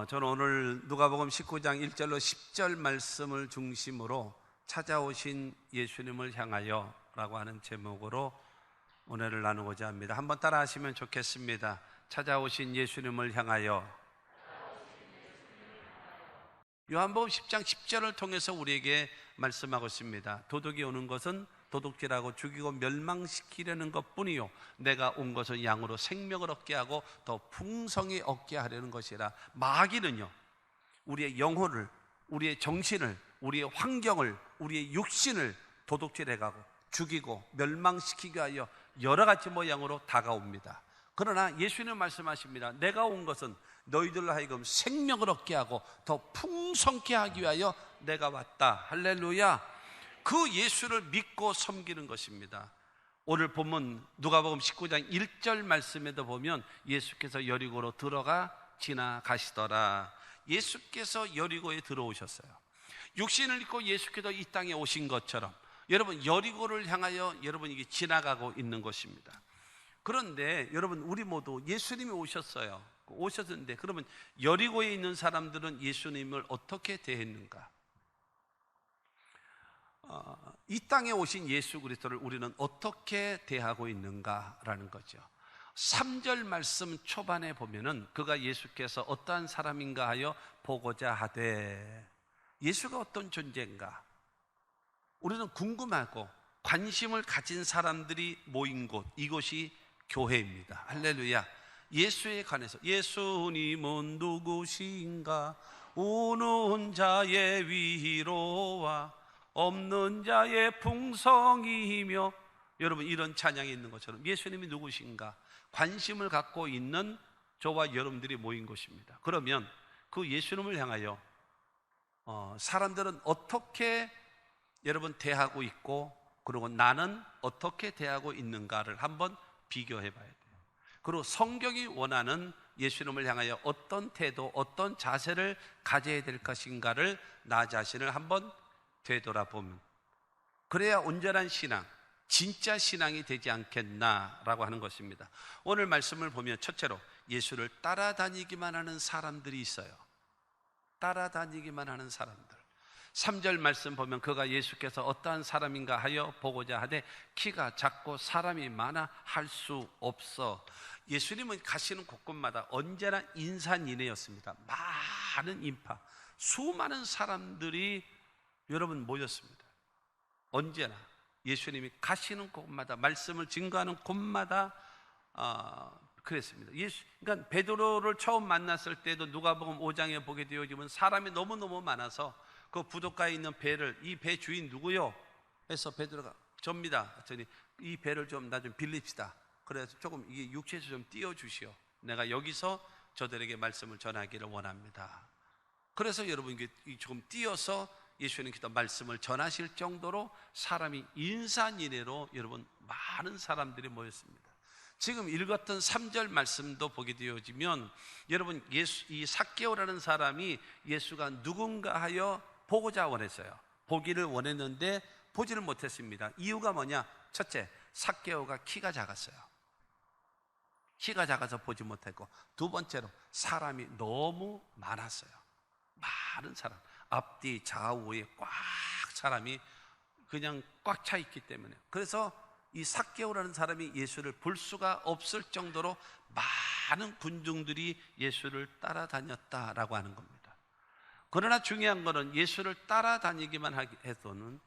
저는 오늘 누가복음 19장 1절로 10절 말씀을 중심으로 찾아오신 예수님을 향하여 라고 하는 제목으로 은혜를 나누고자 합니다. 한번 따라 하시면 좋겠습니다. 찾아오신 예수님을 향하여. 요한복음 10장 10절을 통해서 우리에게 말씀하고 있습니다. 도둑이 오는 것은 도둑질하고 죽이고 멸망시키려는 것뿐이요 내가 온 것은 양으로 생명을 얻게 하고 더 풍성히 얻게 하려는 것이라. 마귀는요 우리의 영혼을, 우리의 정신을, 우리의 환경을, 우리의 육신을 도둑질해가고 죽이고 멸망시키게 하여 여러 가지 모양으로 다가옵니다. 그러나 예수님 말씀하십니다. 내가 온 것은 너희들로 하여금 생명을 얻게 하고 더 풍성케 하기 위하여 내가 왔다. 할렐루야. 그 예수를 믿고 섬기는 것입니다. 오늘 본문 누가복음 19장 1절 말씀에도 보면 예수께서 여리고로 들어가 지나가시더라. 예수께서 여리고에 들어오셨어요. 육신을 입고 예수께서 이 땅에 오신 것처럼 여러분 여리고를 향하여 여러분이 지나가고 있는 것입니다. 그런데 여러분 우리 모두 예수님이 오셨는데 그러면 여리고에 있는 사람들은 예수님을 어떻게 대했는가? 이 땅에 오신 예수 그리스도를 우리는 어떻게 대하고 있는가라는 거죠. 3절 말씀 초반에 보면은 그가 예수께서 어떠한 사람인가 하여 보고자 하되, 예수가 어떤 존재인가 우리는 궁금하고 관심을 가진 사람들이 모인 곳, 이곳이 교회입니다. 할렐루야. 예수에 관해서 예수님은 누구신가, 우는 자의 위로와 없는 자의 풍성이며, 여러분 이런 찬양이 있는 것처럼 예수님이 누구신가 관심을 갖고 있는 저와 여러분들이 모인 곳입니다. 그러면 그 예수님을 향하여 사람들은 어떻게 여러분 대하고 있고, 그리고 나는 어떻게 대하고 있는가를 한번 비교해 봐야 돼요. 그리고 성경이 원하는 예수님을 향하여 어떤 태도, 어떤 자세를 가져야 될 것인가를 나 자신을 한번 되돌아보면, 그래야 온전한 신앙, 진짜 신앙이 되지 않겠나라고 하는 것입니다. 오늘 말씀을 보면 첫째로 예수를 따라다니기만 하는 사람들이 있어요. 따라다니기만 하는 사람들. 3절 말씀 보면 그가 예수께서 어떠한 사람인가 하여 보고자 하되 키가 작고 사람이 많아 할 수 없어. 예수님은 가시는 곳곳마다 언제나 인산인해였습니다. 많은 인파, 수많은 사람들이 여러분 모였습니다. 언제나 예수님이 가시는 곳마다, 말씀을 증거하는 곳마다 그랬습니다. 그러니까 베드로를 처음 만났을 때도 누가복음 5장에 보게 되어지면 사람이 너무너무 많아서 그 부둣가에 있는 배를, 이 배 주인 누구요? 해서 베드로가 접니다. 그랬더니 이 배를 좀 나 좀 빌립시다. 그래서 조금 이게 육체에서 좀 띄워주시오. 내가 여기서 저들에게 말씀을 전하기를 원합니다. 그래서 여러분 이게 조금 띄어서 예수님께서 말씀을 전하실 정도로 사람이 인산인해로 여러분 많은 사람들이 모였습니다. 지금 읽었던 3절 말씀도 보게 되어지면 여러분 이 삭개오라는 사람이 예수가 누군가 하여 보고자 원했어요. 보기를 원했는데 보지를 못했습니다. 이유가 뭐냐? 첫째, 삭개오가 키가 작았어요. 키가 작아서 보지 못했고, 두 번째로 사람이 너무 많았어요. 많은 사람, 앞뒤 좌우에 꽉 사람이 그냥 꽉 차 있기 때문에, 그래서 이 삭개오라는 사람이 예수를 볼 수가 없을 정도로 많은 군중들이 예수를 따라다녔다라고 하는 겁니다. 그러나 중요한 것은 예수를 따라다니기만 해서는,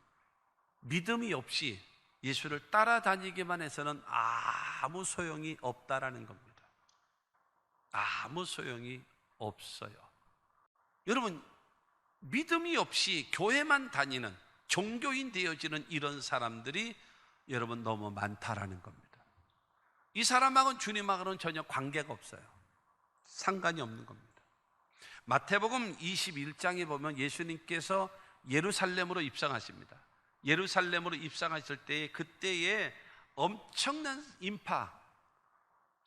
믿음이 없이 예수를 따라다니기만 해서는 아무 소용이 없다라는 겁니다. 아무 소용이 없어요. 여러분 믿음이 없이 교회만 다니는 종교인 되어지는 이런 사람들이 여러분 너무 많다라는 겁니다. 이 사람하고는 주님하고는 전혀 관계가 없어요. 상관이 없는 겁니다. 마태복음 21장에 보면 예수님께서 예루살렘으로 입성하십니다. 예루살렘으로 입성하실 때에 그때에 엄청난 인파,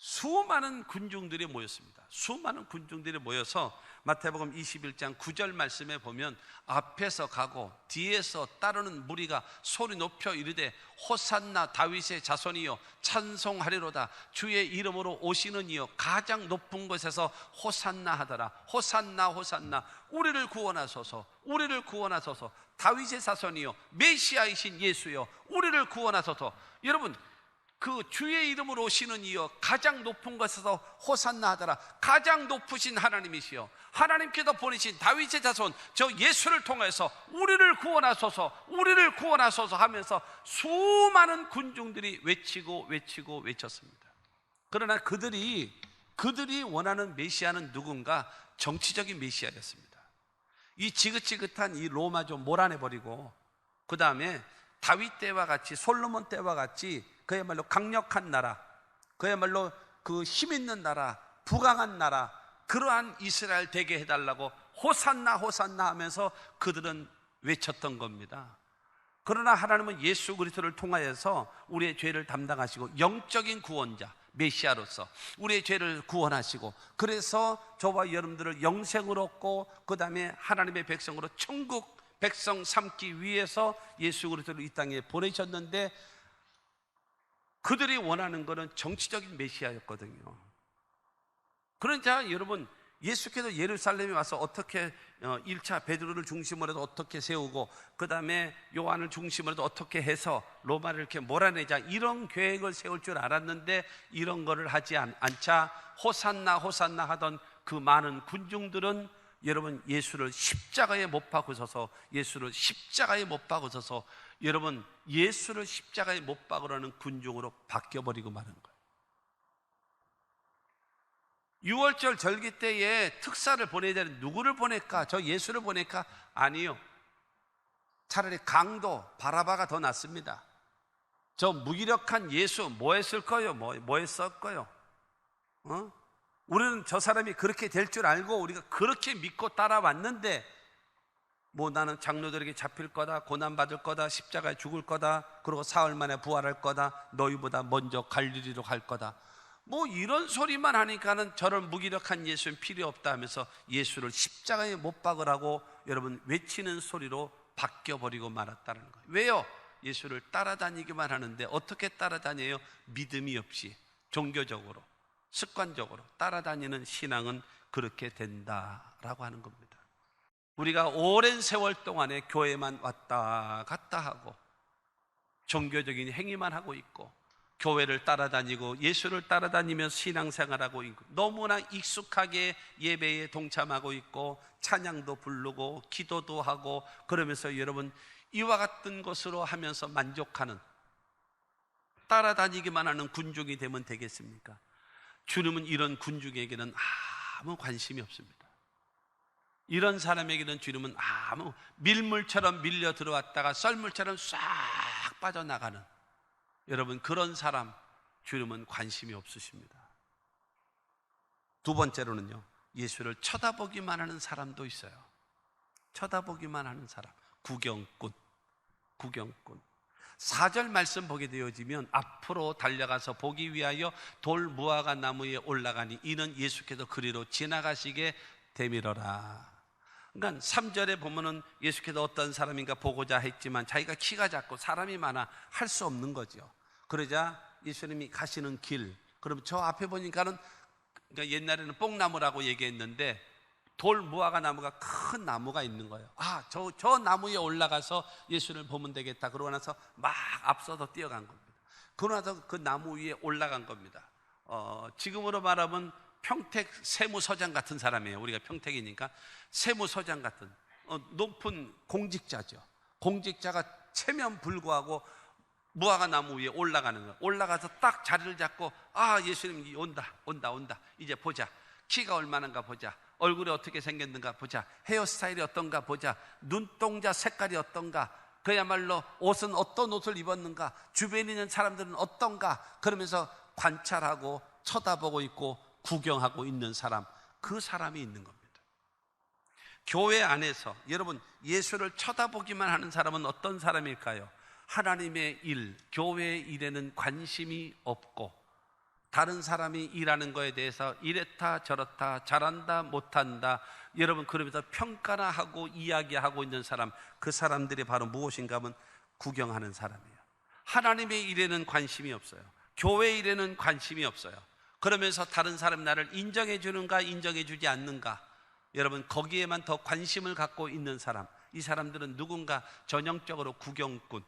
수많은 군중들이 모였습니다. 수많은 군중들이 모여서 마태복음 21장 9절 말씀에 보면 앞에서 가고 뒤에서 따르는 무리가 소리 높여 이르되 호산나 다윗의 자손이여 찬송하리로다 주의 이름으로 오시는 이여 가장 높은 곳에서 호산나 하더라. 호산나 호산나 우리를 구원하소서 우리를 구원하소서 다윗의 자손이여 메시아이신 예수여 우리를 구원하소서. 여러분, 그 주의 이름으로 오시는 이여 가장 높은 곳에서 호산나 하더라. 가장 높으신 하나님이시여 하나님께서 보내신 다윗의 자손 저 예수를 통해서 우리를 구원하소서 우리를 구원하소서 하면서 수많은 군중들이 외치고 외쳤습니다. 그러나 그들이 원하는 메시아는 누군가? 정치적인 메시아였습니다. 이 지긋지긋한 이 로마 좀 몰아내버리고 그 다음에 다윗 때와 같이 솔로몬 때와 같이 그야말로 강력한 나라, 그야말로 그 힘있는 나라, 부강한 나라, 그러한 이스라엘 되게 해달라고 호산나 호산나 하면서 그들은 외쳤던 겁니다. 그러나 하나님은 예수 그리스도를 통하여서 우리의 죄를 담당하시고 영적인 구원자 메시아로서 우리의 죄를 구원하시고 그래서 저와 여러분들을 영생을 얻고 그 다음에 하나님의 백성으로 천국 백성 삼기 위해서 예수 그리스도를 이 땅에 보내셨는데 그들이 원하는 것은 정치적인 메시아였거든요. 그러니까 여러분, 예수께서 예루살렘에 와서 어떻게 1차 베드로를 중심으로 해서 어떻게 세우고 그 다음에 요한을 중심으로 해서 어떻게 해서 로마를 이렇게 몰아내자 이런 계획을 세울 줄 알았는데 이런 거를 하지 않자 호산나 호산나 하던 그 많은 군중들은 여러분 예수를 십자가에 못 박으셔서 여러분 예수를 십자가에 못 박으라는 군중으로 바뀌어버리고 마는 거예요. 6월절 절기 때에 특사를 보내야 되는 누구를 보낼까? 저 예수를 보낼까? 아니요. 차라리 강도 바라바가 더 낫습니다. 저 무기력한 예수 뭐 했을 거요? 뭐 했을 거요? 우리는 저 사람이 그렇게 될 줄 알고 우리가 그렇게 믿고 따라왔는데 뭐 나는 장로들에게 잡힐 거다, 고난받을 거다, 십자가에 죽을 거다, 그리고 사흘 만에 부활할 거다, 너희보다 먼저 갈릴리로 갈 거다, 뭐 이런 소리만 하니까는 저런 무기력한 예수는 필요 없다 하면서 예수를 십자가에 못 박으라고 여러분 외치는 소리로 바뀌어버리고 말았다는 거예요. 왜요? 예수를 따라다니기만 하는데 어떻게 따라다녀요? 믿음이 없이 종교적으로 습관적으로 따라다니는 신앙은 그렇게 된다라고 하는 겁니다. 우리가 오랜 세월 동안에 교회만 왔다 갔다 하고 종교적인 행위만 하고 있고 교회를 따라다니고 예수를 따라다니면서 신앙생활하고 있고 너무나 익숙하게 예배에 동참하고 있고 찬양도 부르고 기도도 하고 그러면서 여러분 이와 같은 것으로 하면서 만족하는 따라다니기만 하는 군중이 되면 되겠습니까? 주님은 이런 군중에게는 아무 관심이 없습니다. 이런 사람에게는 주님은 아무 밀물처럼 밀려 들어왔다가 썰물처럼 싹 빠져나가는 여러분 그런 사람 주님은 관심이 없으십니다. 두 번째로는요, 예수를 쳐다보기만 하는 사람도 있어요. 쳐다보기만 하는 사람, 구경꾼. 4절 말씀 보게 되어지면 앞으로 달려가서 보기 위하여 돌 무화과 나무에 올라가니 이는 예수께서 그리로 지나가시게 되밀어라. 그러니까 3절에 보면은 예수께서 어떤 사람인가 보고자 했지만 자기가 키가 작고 사람이 많아 할 수 없는 거죠. 그러자 예수님이 가시는 길, 그럼 저 앞에 보니까는 그러니까 옛날에는 뽕나무라고 얘기했는데 돌 무화과 나무가 큰 나무가 있는 거예요. 저 나무에 올라가서 예수를 보면 되겠다. 그러고 나서 막 앞서서 뛰어간 겁니다. 그러고 나서 그 나무 위에 올라간 겁니다. 지금으로 말하면 평택 세무서장 같은 사람이에요. 우리가 평택이니까 세무서장 같은 높은 공직자죠. 공직자가 체면 불구하고 무화과 나무 위에 올라가는 거예요. 올라가서 딱 자리를 잡고 예수님이 온다. 이제 보자. 키가 얼마나인가 보자. 얼굴이 어떻게 생겼는가 보자. 헤어스타일이 어떤가 보자. 눈동자 색깔이 어떤가. 그야말로 옷은 어떤 옷을 입었는가. 주변에 있는 사람들은 어떤가. 그러면서 관찰하고 쳐다보고 있고 구경하고 있는 사람, 그 사람이 있는 겁니다. 교회 안에서 여러분 예수를 쳐다보기만 하는 사람은 어떤 사람일까요? 하나님의 일, 교회의 일에는 관심이 없고 다른 사람이 일하는 거에 대해서 이랬다 저렇다 잘한다 못한다 여러분 그러면서 평가나 하고 이야기하고 있는 사람, 그 사람들이 바로 무엇인가 하면 구경하는 사람이에요. 하나님의 일에는 관심이 없어요. 교회 일에는 관심이 없어요. 그러면서 다른 사람 나를 인정해 주는가 인정해 주지 않는가, 여러분 거기에만 더 관심을 갖고 있는 사람, 이 사람들은 누군가 전형적으로 구경꾼,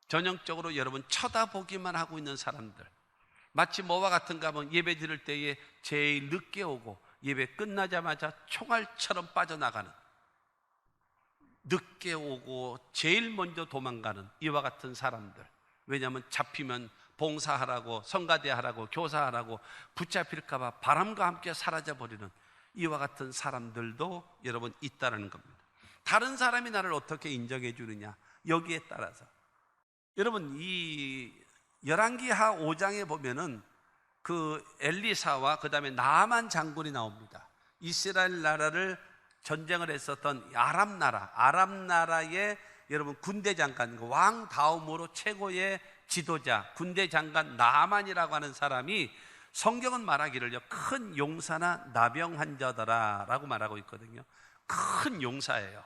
전형적으로 여러분 쳐다보기만 하고 있는 사람들. 마치 뭐와 같은가 하면 예배 드릴 때에 제일 늦게 오고 예배 끝나자마자 총알처럼 빠져나가는, 늦게 오고 제일 먼저 도망가는 이와 같은 사람들. 왜냐하면 잡히면 봉사하라고, 성가대하라고, 교사하라고 붙잡힐까 봐 바람과 함께 사라져버리는 이와 같은 사람들도 여러분 있다는 겁니다. 다른 사람이 나를 어떻게 인정해 주느냐, 여기에 따라서 여러분 이 열왕기하 5장에 보면은 그 엘리사와 그 다음에 나아만 장군이 나옵니다. 이스라엘 나라를 전쟁을 했었던 아람 나라의 여러분 군대 장관, 왕 다음으로 최고의 지도자 군대 장관 나아만이라고 하는 사람이 성경은 말하기를요, 큰 용사나 나병 환자더라라고 말하고 있거든요. 큰 용사예요.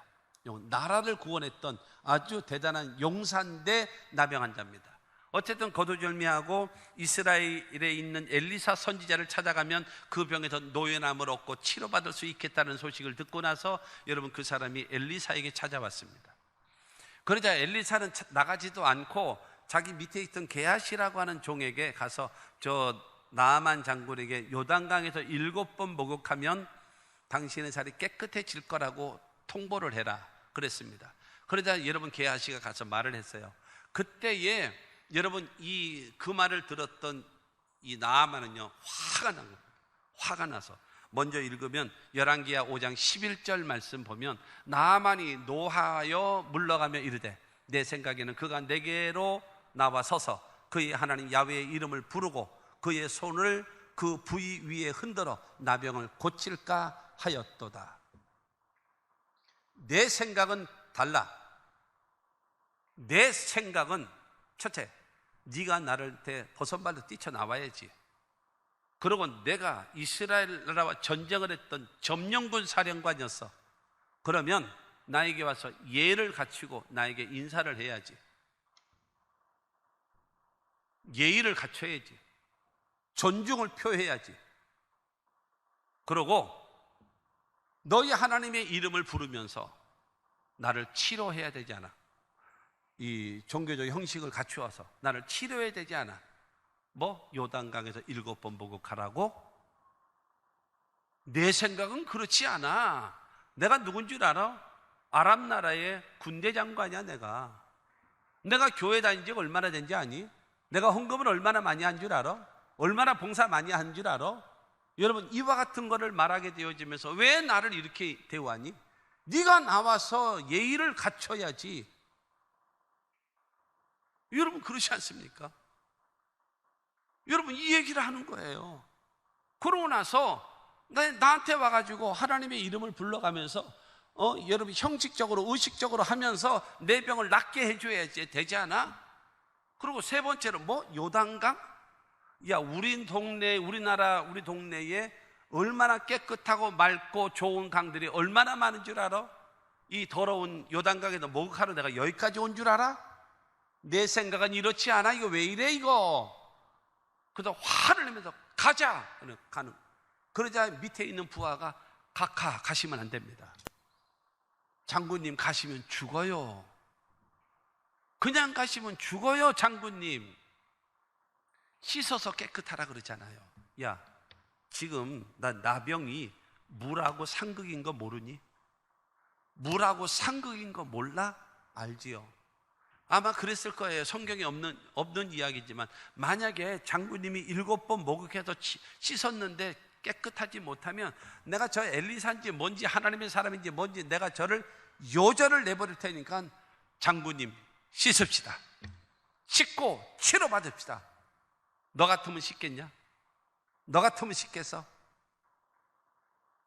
나라를 구원했던 아주 대단한 용사인데 나병 환자입니다. 어쨌든 거두절미하고 이스라엘에 있는 엘리사 선지자를 찾아가면 그 병에서 노연함을 얻고 치료받을 수 있겠다는 소식을 듣고 나서 여러분 그 사람이 엘리사에게 찾아왔습니다. 그러자 엘리사는 나가지도 않고 자기 밑에 있던 게하시라고 하는 종에게 가서 저 나아만 장군에게 요단강에서 7번 목욕하면 당신의 살이 깨끗해질 거라고 통보를 해라 그랬습니다. 그러자 여러분 게하시가 가서 말을 했어요. 그때에 여러분 그 말을 들었던 이 나아만은요 화가 난 겁니다. 화가 나서 먼저 읽으면 열왕기하 5장 11절 말씀 보면 나아만이 노하여 물러가며 이르되 내 생각에는 그가 내게로 나와 서서 그의 하나님 야훼의 이름을 부르고 그의 손을 그 부위 위에 흔들어 나병을 고칠까 하였도다. 내 생각은 달라. 내 생각은 첫째, 네가 나를 버선발로 뛰쳐나와야지. 그리고 내가 이스라엘 나라와 전쟁을 했던 점령군 사령관이었어. 그러면 나에게 와서 예를 갖추고 나에게 인사를 해야지. 예의를 갖춰야지. 존중을 표해야지. 그리고 너희 하나님의 이름을 부르면서 나를 치료해야 되지 않아? 이 종교적 형식을 갖추어서 나를 치료해야 되지 않아? 뭐 요단강에서 7번 목욕하라고? 내 생각은 그렇지 않아. 내가 누군 줄 알아? 아람 나라의 군대 장관이야. 내가 교회 다닌 지가 얼마나 된지 아니? 내가 헌금을 얼마나 많이 한 줄 알아? 얼마나 봉사 많이 한 줄 알아? 여러분 이와 같은 거를 말하게 되어지면서 왜 나를 이렇게 대우하니? 네가 나와서 예의를 갖춰야지. 여러분 그렇지 않습니까? 여러분 이 얘기를 하는 거예요. 그러고 나서 나한테 와가지고 하나님의 이름을 불러가면서 여러분 형식적으로 의식적으로 하면서 내 병을 낫게 해줘야지 되지 않아? 그리고 세 번째로 뭐 요단강? 야, 우리 동네에 얼마나 깨끗하고 맑고 좋은 강들이 얼마나 많은 줄 알아? 이 더러운 요단강에서 목욕하러 내가 여기까지 온 줄 알아? 내 생각은 이렇지 않아? 이거 왜 이래 이거? 그래서 화를 내면서 가자! 가는. 그러자 밑에 있는 부하가 가시면 안 됩니다. 장군님 가시면 죽어요. 그냥 가시면 죽어요. 장군님 씻어서 깨끗하라 그러잖아요. 야, 지금 나병이 물하고 상극인 거 모르니? 물하고 상극인 거 몰라? 알지요. 아마 그랬을 거예요. 성경에 없는 이야기지만 만약에 장군님이 7번 목욕해서 씻었는데 깨끗하지 못하면 내가 저 엘리사인지 뭔지 하나님의 사람인지 뭔지 내가 저를 요절을 내버릴 테니까 장군님 씻읍시다. 씻고 치료받읍시다. 너 같으면 씻겠냐? 너 같으면 씻겠어?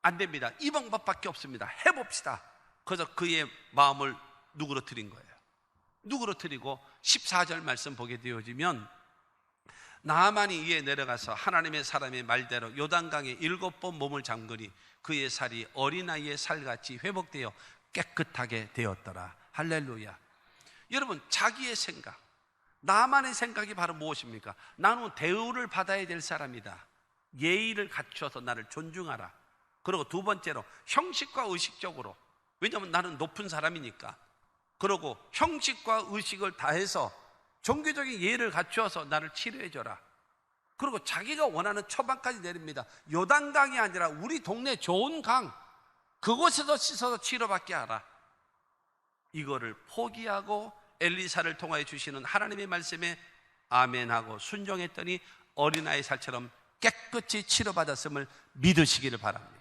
안 됩니다. 이 방법밖에 없습니다. 해봅시다. 그래서 그의 마음을 누그러뜨린 거예요. 누그러뜨리고 14절 말씀 보게 되어지면 나아만이 이에 내려가서 하나님의 사람의 말대로 요단강에 7번 몸을 잠그니 그의 살이 어린아이의 살같이 회복되어 깨끗하게 되었더라. 할렐루야. 여러분, 자기의 생각, 나만의 생각이 바로 무엇입니까? 나는 대우를 받아야 될 사람이다. 예의를 갖춰서 나를 존중하라. 그리고 두 번째로 형식과 의식적으로, 왜냐하면 나는 높은 사람이니까. 그리고 형식과 의식을 다해서 종교적인 예의를 갖추어서 나를 치료해줘라. 그리고 자기가 원하는 처방까지 내립니다. 요단강이 아니라 우리 동네 좋은 강, 그곳에서 씻어서 치료받게 하라. 이거를 포기하고 엘리사를 통하여 주시는 하나님의 말씀에 아멘하고 순종했더니 어린아이 살처럼 깨끗이 치료받았음을 믿으시기를 바랍니다.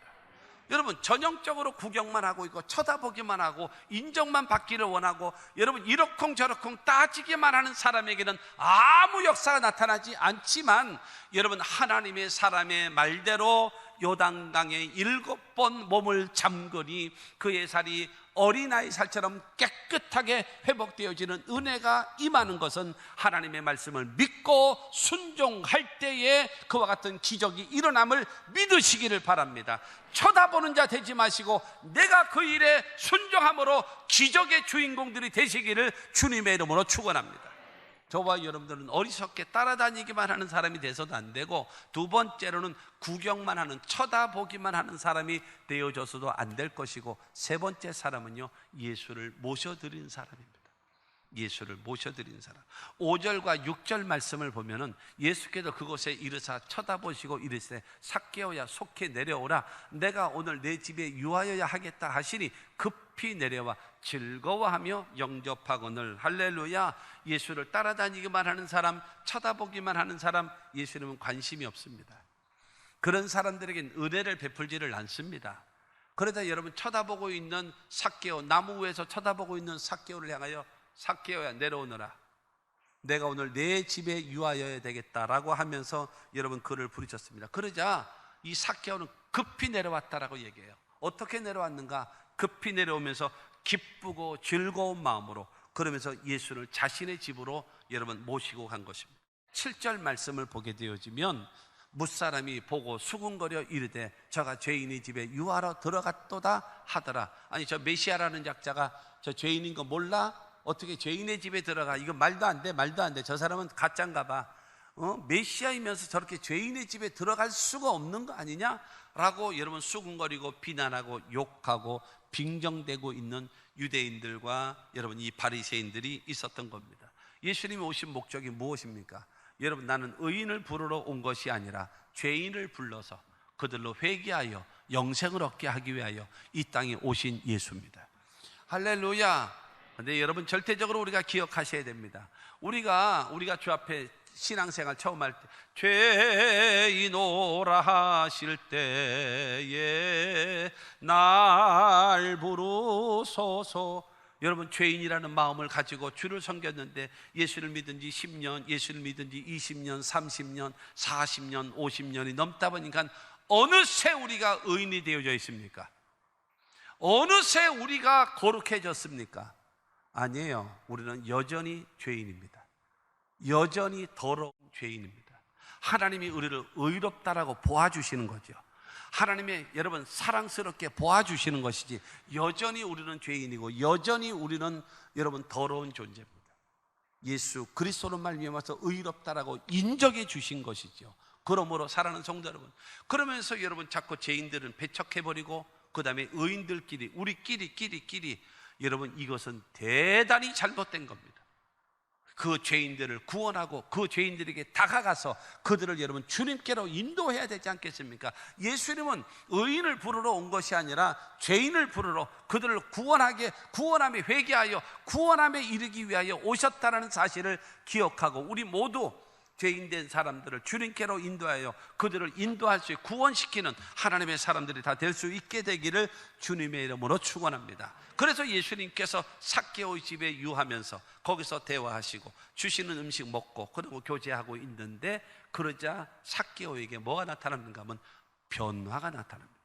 여러분, 전형적으로 구경만 하고 있고 쳐다보기만 하고 인정만 받기를 원하고 여러분 이러쿵저러쿵 따지기만 하는 사람에게는 아무 역사가 나타나지 않지만, 여러분 하나님의 사람의 말대로 요단강에 7번 몸을 잠그니 그의 살이 어린아이 살처럼 깨끗하게 회복되어지는 은혜가 임하는 것은 하나님의 말씀을 믿고 순종할 때에 그와 같은 기적이 일어남을 믿으시기를 바랍니다. 쳐다보는 자 되지 마시고 내가 그 일에 순종함으로 기적의 주인공들이 되시기를 주님의 이름으로 축원합니다. 저와 여러분들은 어리석게 따라다니기만 하는 사람이 돼서도 안 되고, 두 번째로는 구경만 하는, 쳐다보기만 하는 사람이 되어져서도 안 될 것이고, 세 번째 사람은요, 예수를 모셔드린 사람입니다. 예수를 모셔드린 사람. 5절과 6절 말씀을 보면은 예수께서 그곳에 이르사 쳐다보시고 이르시되 삭개오야 속히 내려오라. 내가 오늘 내 집에 유하여야 하겠다 하시니 급히 내려와 즐거워하며 영접하거늘. 할렐루야. 예수를 따라다니기만 하는 사람, 쳐다보기만 하는 사람, 예수님은 관심이 없습니다. 그런 사람들에겐 은혜를 베풀지를 않습니다. 그러다 여러분 쳐다보고 있는 삭개오, 나무 위에서 쳐다보고 있는 삭개오를 향하여 삭개오야 내려오너라. 내가 오늘 내 집에 유하여야 되겠다라고 하면서 여러분 그를 부르셨습니다. 그러자 이 삭개오는 급히 내려왔다라고 얘기해요. 어떻게 내려왔는가? 급히 내려오면서 기쁘고 즐거운 마음으로, 그러면서 예수를 자신의 집으로 여러분 모시고 간 것입니다. 7절 말씀을 보게 되어지면 무사람이 보고 수군거려 이르되 저가 죄인의 집에 유하러 들어갔도다 하더라. 아니, 저 메시아라는 작자가 저 죄인인 거 몰라? 어떻게 죄인의 집에 들어가? 이거 말도 안 돼, 말도 안 돼. 저 사람은 가짜인가 봐. 메시아이면서 저렇게 죄인의 집에 들어갈 수가 없는 거 아니냐? 라고 여러분 수군거리고 비난하고 욕하고 빙정대고 있는 유대인들과 여러분 이 바리새인들이 있었던 겁니다. 예수님이 오신 목적이 무엇입니까? 여러분, 나는 의인을 부르러 온 것이 아니라 죄인을 불러서 그들로 회개하여 영생을 얻게 하기 위하여 이 땅에 오신 예수입니다. 할렐루야. 근데 여러분 절대적으로 우리가 기억하셔야 됩니다. 우리가 주 앞에 신앙생활 처음 할 때 죄인오라 하실 때에 날 부르소서. 여러분 죄인이라는 마음을 가지고 주를 섬겼는데 예수를 믿은 지 10년, 예수를 믿은 지 20년, 30년, 40년, 50년이 넘다 보니까 어느새 우리가 의인이 되어져 있습니까? 어느새 우리가 거룩해졌습니까? 아니에요. 우리는 여전히 죄인입니다. 여전히 더러운 죄인입니다. 하나님이 우리를 의롭다라고 보아주시는 거죠. 하나님의 여러분 사랑스럽게 보아주시는 것이지, 여전히 우리는 죄인이고 여전히 우리는 여러분 더러운 존재입니다. 예수 그리스도로 말미암아서 의롭다라고 인정해 주신 것이죠. 그러므로 사랑하는 성도 여러분, 그러면서 여러분 자꾸 죄인들은 배척해버리고 그 다음에 의인들끼리 우리끼리 여러분 이것은 대단히 잘못된 겁니다. 그 죄인들을 구원하고 그 죄인들에게 다가가서 그들을 여러분 주님께로 인도해야 되지 않겠습니까? 예수님은 의인을 부르러 온 것이 아니라 죄인을 부르러, 그들을 구원함에 회개하여 구원함에 이르기 위하여 오셨다는 사실을 기억하고, 우리 모두 죄인된 사람들을 주님께로 인도하여 그들을 인도할 수 있고 구원시키는 하나님의 사람들이 다 될 수 있게 되기를 주님의 이름으로 축원합니다. 그래서 예수님께서 삭개오 집에 유하면서 거기서 대화하시고 주시는 음식 먹고 그리고 교제하고 있는데, 그러자 삭개오에게 뭐가 나타났는가 하면 변화가 나타납니다.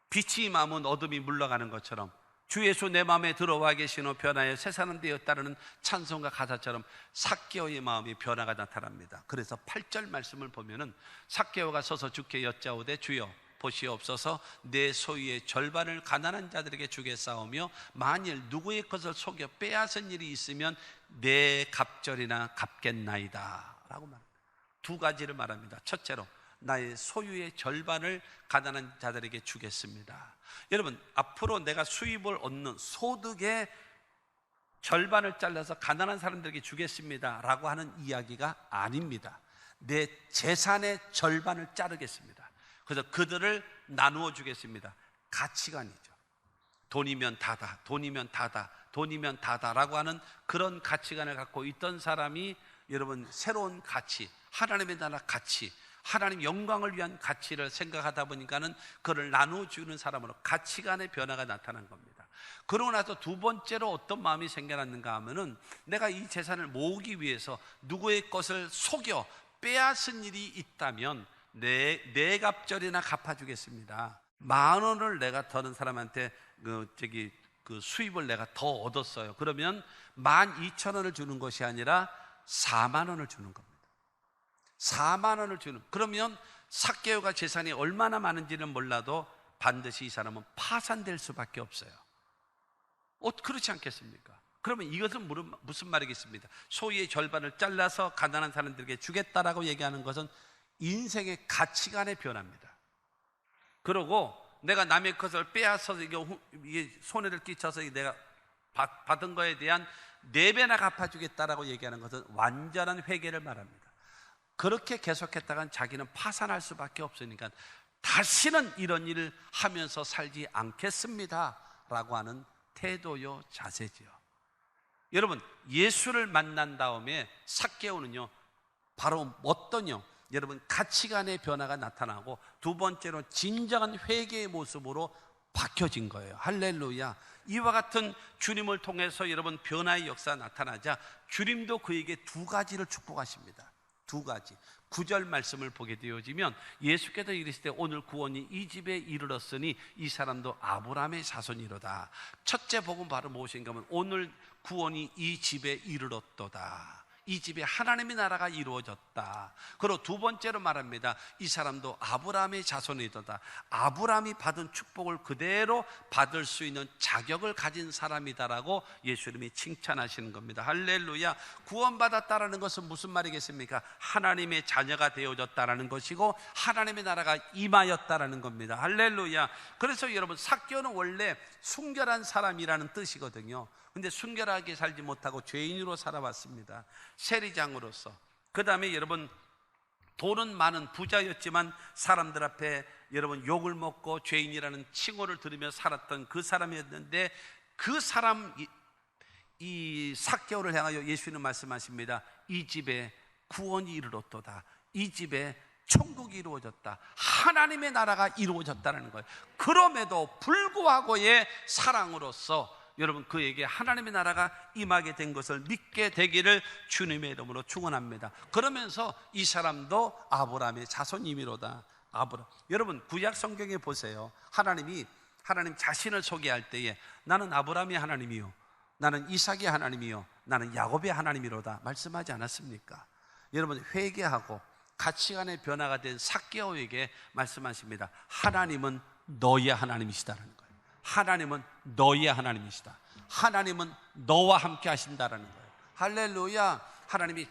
빛이 임하면 어둠이 물러가는 것처럼 주 예수 내 마음에 들어와 계신 후 변하여 새 사람 되었다는 찬송가 가사처럼 삭개오의 마음이 변화가 나타납니다. 그래서 8절 말씀을 보면은 삭개오가 서서 주께 여짜오되 주여 보시옵소서 내 소유의 절반을 가난한 자들에게 주겠사오며 만일 누구의 것을 속여 빼앗은 일이 있으면 내 갑절이나 갚겠나이다 라고 말합니다. 두 가지를 말합니다. 첫째로 나의 소유의 절반을 가난한 자들에게 주겠습니다. 여러분, 앞으로 내가 수입을 얻는 소득의 절반을 잘라서 가난한 사람들에게 주겠습니다 라고 하는 이야기가 아닙니다. 내 재산의 절반을 자르겠습니다. 그래서 그들을 나누어 주겠습니다. 가치관이죠. 돈이면 다다, 돈이면 다다, 돈이면 다다라고 하는 그런 가치관을 갖고 있던 사람이 여러분 새로운 가치, 하나님의 나라 가치, 하나님 영광을 위한 가치를 생각하다 보니까는 그를 나눠주는 사람으로 가치관의 변화가 나타난 겁니다. 그러고 나서 두 번째로 어떤 마음이 생겨났는가 하면은 내가 이 재산을 모으기 위해서 누구의 것을 속여 빼앗은 일이 있다면 내 갑절이나 갚아주겠습니다. 10,000원을 내가 다른 사람한테 그 수입을 내가 더 얻었어요. 그러면 12,000원을 주는 것이 아니라 40,000원을 주는 겁니다. 40,000원을 주는, 그러면 삭개오가 재산이 얼마나 많은지는 몰라도 반드시 이 사람은 파산될 수밖에 없어요. 그렇지 않겠습니까? 그러면 이것은 무슨 말이겠습니까? 소유의 절반을 잘라서 가난한 사람들에게 주겠다라고 얘기하는 것은 인생의 가치관의 변화입니다. 그러고 내가 남의 것을 빼앗아서 이게 손해를 끼쳐서 내가 받은 거에 대한 4배나 갚아주겠다라고 얘기하는 것은 완전한 회개를 말합니다. 그렇게 계속했다간 자기는 파산할 수밖에 없으니까 다시는 이런 일을 하면서 살지 않겠습니다 라고 하는 태도요, 자세지요. 여러분, 예수를 만난 다음에 삭개오는요 바로 어떠냐, 여러분 가치관의 변화가 나타나고 두 번째로 진정한 회개의 모습으로 바뀌어진 거예요. 할렐루야. 이와 같은 주님을 통해서 여러분 변화의 역사가 나타나자 주님도 그에게 두 가지를 축복하십니다. 두 가지. 9절 말씀을 보게 되어지면 예수께서 이르시되 오늘 구원이 이 집에 이르렀으니 이 사람도 아브라함의 자손이로다. 첫째 복음 바로 무엇인가 하면 오늘 구원이 이 집에 이르렀도다. 이 집에 하나님의 나라가 이루어졌다. 그리고 두 번째로 말합니다. 이 사람도 아브라함의 자손이다. 아브라함이 받은 축복을 그대로 받을 수 있는 자격을 가진 사람이다라고 예수님이 칭찬하시는 겁니다. 할렐루야. 구원받았다라는 것은 무슨 말이겠습니까? 하나님의 자녀가 되어졌다라는 것이고 하나님의 나라가 임하였다라는 겁니다. 할렐루야. 그래서 여러분 삭개오는 원래 순결한 사람이라는 뜻이거든요. 근데 순결하게 살지 못하고 죄인으로 살아왔습니다. 세리장으로서. 그 다음에 여러분 돈은 많은 부자였지만 사람들 앞에 여러분 욕을 먹고 죄인이라는 칭호를 들으며 살았던 그 사람이었는데 그 사람 이 삭개오를 향하여 예수님은 말씀하십니다. 이 집에 구원이 이르렀도다. 이 집에 천국이 이루어졌다. 하나님의 나라가 이루어졌다는 거예요. 그럼에도 불구하고의 사랑으로서 여러분 그에게 하나님의 나라가 임하게 된 것을 믿게 되기를 주님의 이름으로 축원합니다. 그러면서 이 사람도 아브라함의 자손이미로다. 여러분 구약 성경에 보세요. 하나님 자신을 소개할 때에 나는 아브라함의 하나님이요, 나는 이삭의 하나님이요, 나는 야곱의 하나님이로다 말씀하지 않았습니까? 여러분 회개하고 가치관의 변화가 된 삭개오에게 말씀하십니다. 하나님은 너의 하나님이시다는 거예요. 하나님은 너의 하나님이시다. 하나님은 너와 함께 하신다라는 거예요. 할렐루야. 하나님이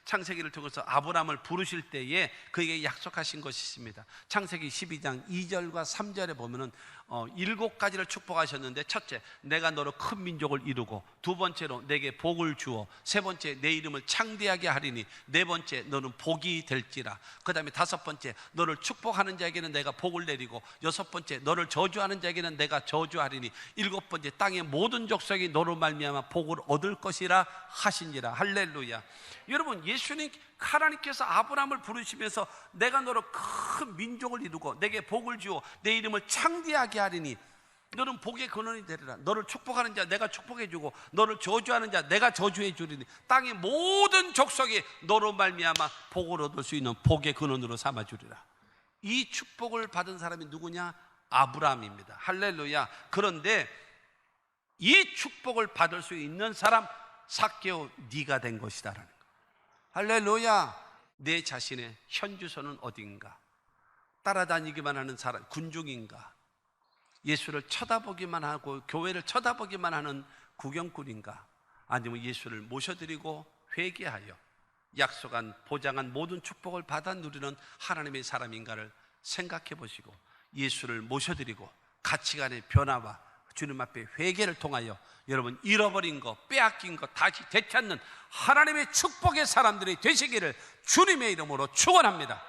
창세기를 통해서 아브라함을 부르실 때에 그에게 약속하신 것이 있습니다. 창세기 12장 2절과 3절에 보면은 7가지를 축복하셨는데, 첫째, 내가 너로 큰 민족을 이루고, 두 번째로 내게 복을 주어, 세 번째, 내 이름을 창대하게 하리니, 네 번째, 너는 복이 될지라. 그 다음에 다섯 번째, 너를 축복하는 자에게는 내가 복을 내리고, 여섯 번째, 너를 저주하는 자에게는 내가 저주하리니, 일곱 번째, 땅의 모든 족속이 너로 말미암아 복을 얻을 것이라 하시니라. 할렐루야. 여러분, 예수님 하나님께서 아브라함을 부르시면서 내가 너로 큰 민족을 이루고 내게 복을 주어 내 이름을 창대하게 하리니 너는 복의 근원이 되리라. 너를 축복하는 자 내가 축복해 주고 너를 저주하는 자 내가 저주해 주리니 땅의 모든 족속이 너로 말미암아 복을 얻을 수 있는 복의 근원으로 삼아 주리라. 이 축복을 받은 사람이 누구냐? 아브라함입니다. 할렐루야. 그런데 이 축복을 받을 수 있는 사람 삭개오, 네가 된 것이다라는 거. 할렐루야. 내 자신의 현주소는 어딘가? 따라다니기만 하는 사람, 군중인가? 예수를 쳐다보기만 하고 교회를 쳐다보기만 하는 구경꾼인가? 아니면 예수를 모셔드리고 회개하여 약속한 보장한 모든 축복을 받아 누리는 하나님의 사람인가를 생각해 보시고, 예수를 모셔드리고 가치관의 변화와 주님 앞에 회개를 통하여 여러분 잃어버린 것, 빼앗긴 것 다시 되찾는 하나님의 축복의 사람들이 되시기를 주님의 이름으로 축원합니다.